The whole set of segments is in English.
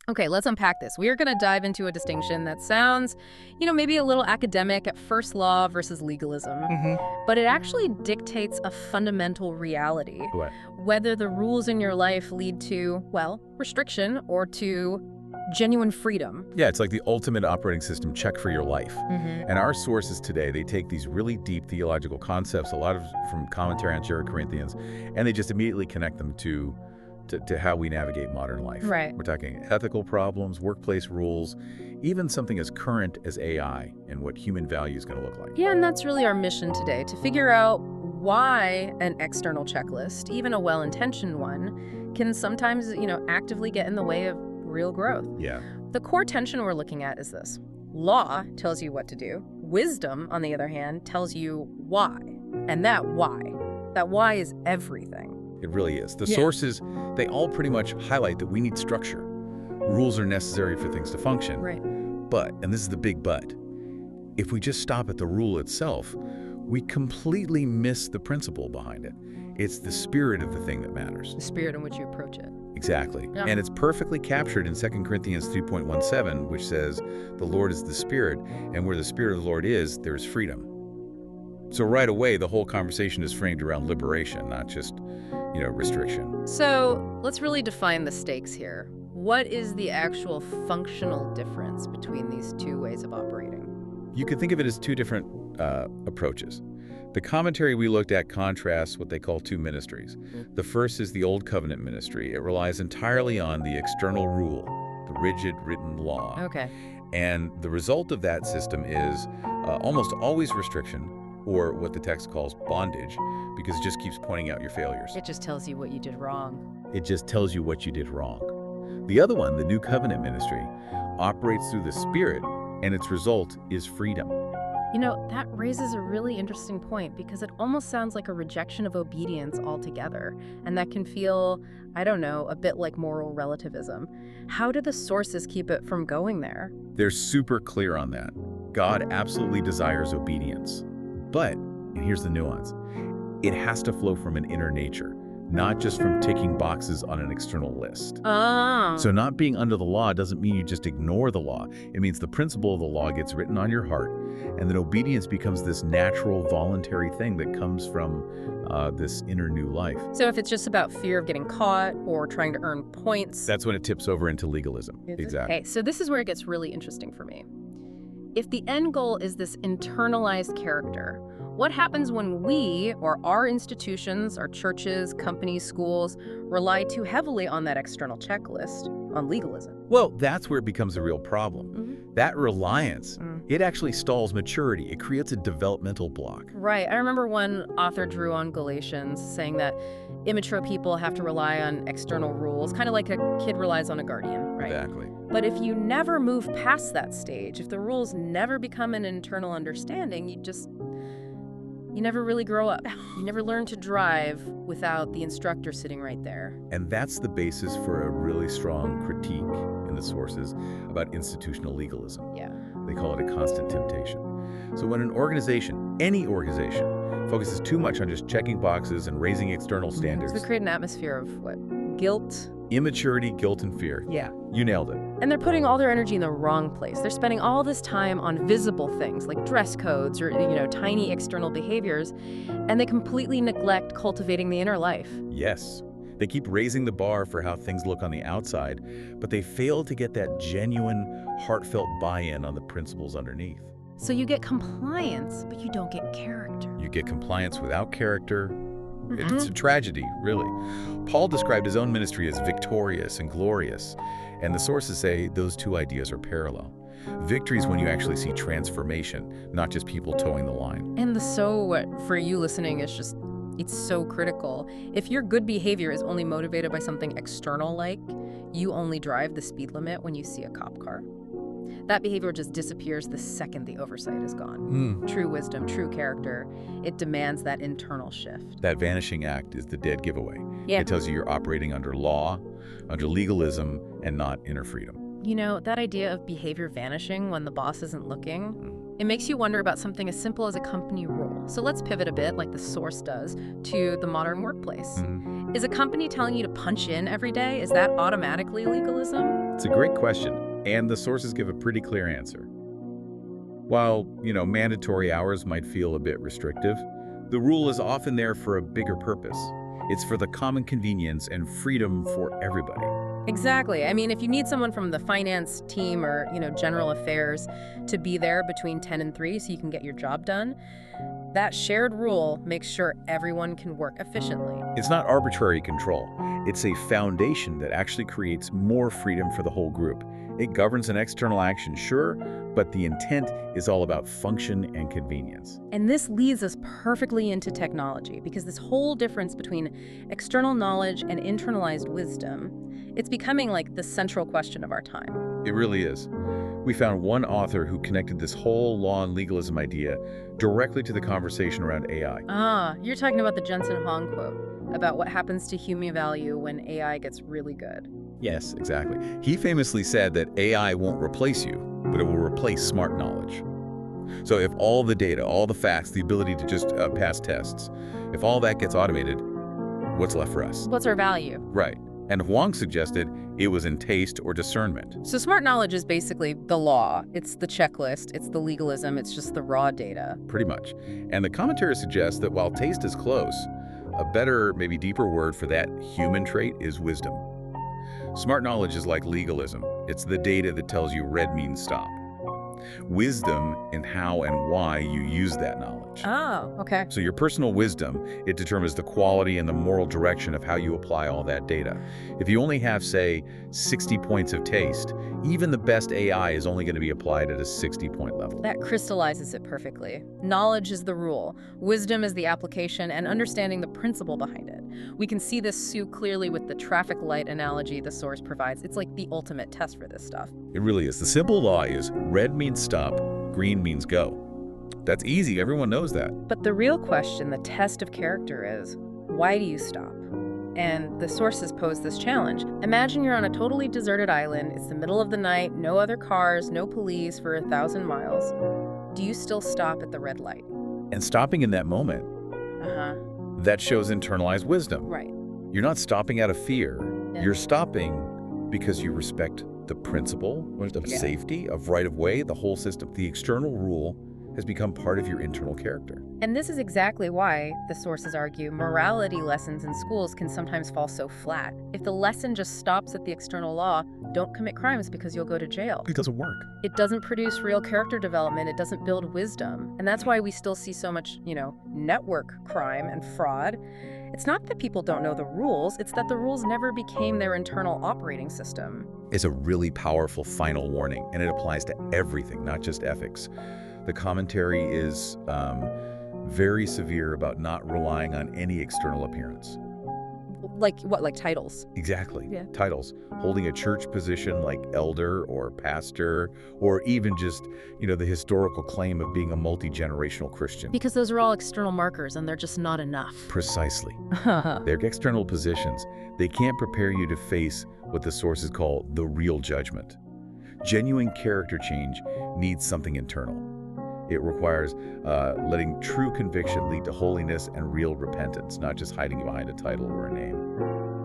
Okay, let's unpack this. We are going to dive into a distinction that sounds, maybe a little academic at first, law versus legalism. But it actually dictates a fundamental reality. What? Whether the rules in your life lead to, well, restriction or to genuine freedom. Yeah, it's like the ultimate operating system check for your life. And our sources today, they take these really deep theological concepts, a lot of from commentary on 2 Corinthians, and they just immediately connect them to how we navigate modern life. Right. We're talking ethical problems, workplace rules, even something as current as AI and what human value is going to look like. Yeah, and that's really our mission today, to figure out why an external checklist, even a well-intentioned one, can sometimes, actively get in the way of real growth. Yeah. The core tension we're looking at is this. Law tells you what to do. Wisdom, on the other hand, tells you why. And that why is everything. It really is. The sources, they all pretty much highlight that we need structure. Rules are necessary for things to function. Right. But, and this is the big but, if we just stop at the rule itself, we completely miss the principle behind it. It's the spirit of the thing that matters. The spirit in which you approach it. Exactly. Yeah. And it's perfectly captured in 2 Corinthians 3.17, which says, the Lord is the Spirit, and where the Spirit of the Lord is, there is freedom. So right away, the whole conversation is framed around liberation, not just, restriction. So let's really define the stakes here. What is the actual functional difference between these two ways of operating? You could think of it as 2 different approaches. The commentary we looked at contrasts what they call 2 ministries. The first is the Old Covenant ministry. It relies entirely on the external rule, the rigid written law. Okay. And the result of that system is almost always restriction, or what the text calls bondage, because it just keeps pointing out your failures. It just tells you what you did wrong. It just tells you what you did wrong. The other one, the New Covenant ministry, operates through the Spirit, and its result is freedom. That raises a really interesting point, because it almost sounds like a rejection of obedience altogether. And that can feel, a bit like moral relativism. How do the sources keep it from going there? They're super clear on that. God absolutely desires obedience. But, and here's the nuance, it has to flow from an inner nature, not just from ticking boxes on an external list. So not being under the law doesn't mean you just ignore the law. It means the principle of the law gets written on your heart, and then obedience becomes this natural, voluntary thing that comes from this inner new life. So if it's just about fear of getting caught or trying to earn points... That's when it tips over into legalism. Exactly. Okay, so this is where it gets really interesting for me. If the end goal is this internalized character, what happens when we, or our institutions, our churches, companies, schools, rely too heavily on that external checklist, on legalism? Well, that's where it becomes a real problem. That reliance, it actually stalls maturity. It creates a developmental block. Right. I remember one author drew on Galatians saying that immature people have to rely on external rules, kind of like a kid relies on a guardian, right? Exactly. But if you never move past that stage, if the rules never become an internal understanding, you never really grow up. You never learn to drive without the instructor sitting right there. And that's the basis for a really strong critique in the sources about institutional legalism. Yeah. They call it a constant temptation. So when an organization, any organization, focuses too much on just checking boxes and raising external standards. So they create an atmosphere of what? Guilt? Immaturity, guilt, and fear. Yeah. You nailed it. And they're putting all their energy in the wrong place. They're spending all this time on visible things like dress codes or, tiny external behaviors, and they completely neglect cultivating the inner life. Yes. They keep raising the bar for how things look on the outside, but they fail to get that genuine, heartfelt buy-in on the principles underneath. So you get compliance, but you don't get character. You get compliance without character. It's a tragedy, really. Paul described his own ministry as victorious and glorious, and the sources say those 2 ideas are parallel. Victory is when you actually see transformation, not just people towing the line. And for you listening, is it's so critical. If your good behavior is only motivated by something external, like you only drive the speed limit when you see a cop car, that behavior just disappears the second the oversight is gone. True wisdom, true character, it demands that internal shift. That vanishing act is the dead giveaway. Yeah. It tells you you're operating under law, under legalism, and not inner freedom. That idea of behavior vanishing when the boss isn't looking, it makes you wonder about something as simple as a company rule. So let's pivot a bit, like the source does, to the modern workplace. Is a company telling you to punch in every day? Is that automatically legalism? It's a great question, and the sources give a pretty clear answer. While, mandatory hours might feel a bit restrictive, the rule is often there for a bigger purpose. It's for the common convenience and freedom for everybody. Exactly. I mean, if you need someone from the finance team or, general affairs to be there between 10 and 3 so you can get your job done, that shared rule makes sure everyone can work efficiently. It's not arbitrary control. It's a foundation that actually creates more freedom for the whole group. It governs an external action, sure, but the intent is all about function and convenience. And this leads us perfectly into technology, because this whole difference between external knowledge and internalized wisdom, it's becoming like the central question of our time. It really is. We found one author who connected this whole law and legalism idea directly to the conversation around AI. Ah, you're talking about the Jensen Huang quote about what happens to human value when AI gets really good. Yes, exactly. He famously said that AI won't replace you, but it will replace smart knowledge. So if all the data, all the facts, the ability to just pass tests, if all that gets automated, what's left for us? What's our value? Right. And Huang suggested it was in taste or discernment. So smart knowledge is basically the law. It's the checklist. It's the legalism. It's just the raw data. Pretty much. And the commentary suggests that while taste is close, a better, maybe deeper word for that human trait is wisdom. Smart knowledge is like legalism. It's the data that tells you red means stop. Wisdom in how and why you use that knowledge. Oh, okay. So your personal wisdom, it determines the quality and the moral direction of how you apply all that data. If you only have, say, 60 points of taste, even the best AI is only going to be applied at a 60-point level. That crystallizes it perfectly. Knowledge is the rule, wisdom is the application, and understanding the principle behind it. We can see this so clearly with the traffic light analogy the source provides. It's like the ultimate test for this stuff. It really is. The simple law is red means stop, green means go. That's easy. Everyone knows that. But the real question, the test of character is, why do you stop? And the sources pose this challenge. Imagine you're on a totally deserted island. It's the middle of the night, no other cars, no police for 1,000 miles. Do you still stop at the red light? And stopping in that moment, that shows internalized wisdom. Right. You're not stopping out of fear. Yeah. You're stopping because you respect the principle of safety, of right-of-way, the whole system. The external rule has become part of your internal character. And this is exactly why, the sources argue, morality lessons in schools can sometimes fall so flat. If the lesson just stops at the external law, don't commit crimes because you'll go to jail. It doesn't work. It doesn't produce real character development. It doesn't build wisdom. And that's why we still see so much, network crime and fraud. It's not that people don't know the rules, it's that the rules never became their internal operating system. It's a really powerful final warning, and it applies to everything, not just ethics. The commentary is very severe about not relying on any external appearance. Like what, like titles? Exactly. Yeah. Titles. Holding a church position like elder or pastor, or even just, the historical claim of being a multi-generational Christian. Because those are all external markers and they're just not enough. Precisely. They're external positions. They can't prepare you to face what the sources call the real judgment. Genuine character change needs something internal. It requires letting true conviction lead to holiness and real repentance, not just hiding behind a title or a name.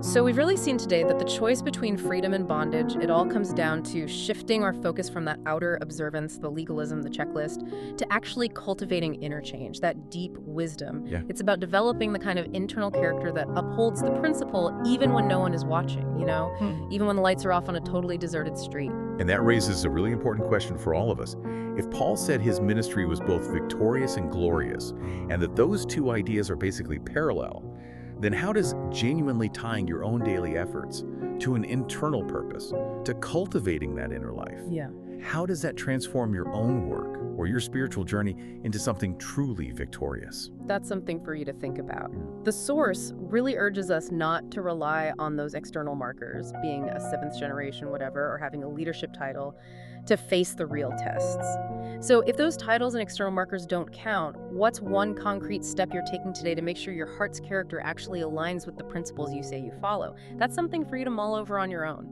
So we've really seen today that the choice between freedom and bondage, it all comes down to shifting our focus from that outer observance, the legalism, the checklist, to actually cultivating inner change, that deep wisdom. Yeah. It's about developing the kind of internal character that upholds the principle even when no one is watching, even when the lights are off on a totally deserted street. And that raises a really important question for all of us. If Paul said his ministry was both victorious and glorious, and that those two ideas are basically parallel, then how does genuinely tying your own daily efforts to an internal purpose, to cultivating that inner life, how does that transform your own work or your spiritual journey into something truly victorious? That's something for you to think about. The source really urges us not to rely on those external markers, being a seventh generation whatever, or having a leadership title, to face the real tests. So if those titles and external markers don't count, what's one concrete step you're taking today to make sure your heart's character actually aligns with the principles you say you follow? That's something for you to mull over on your own.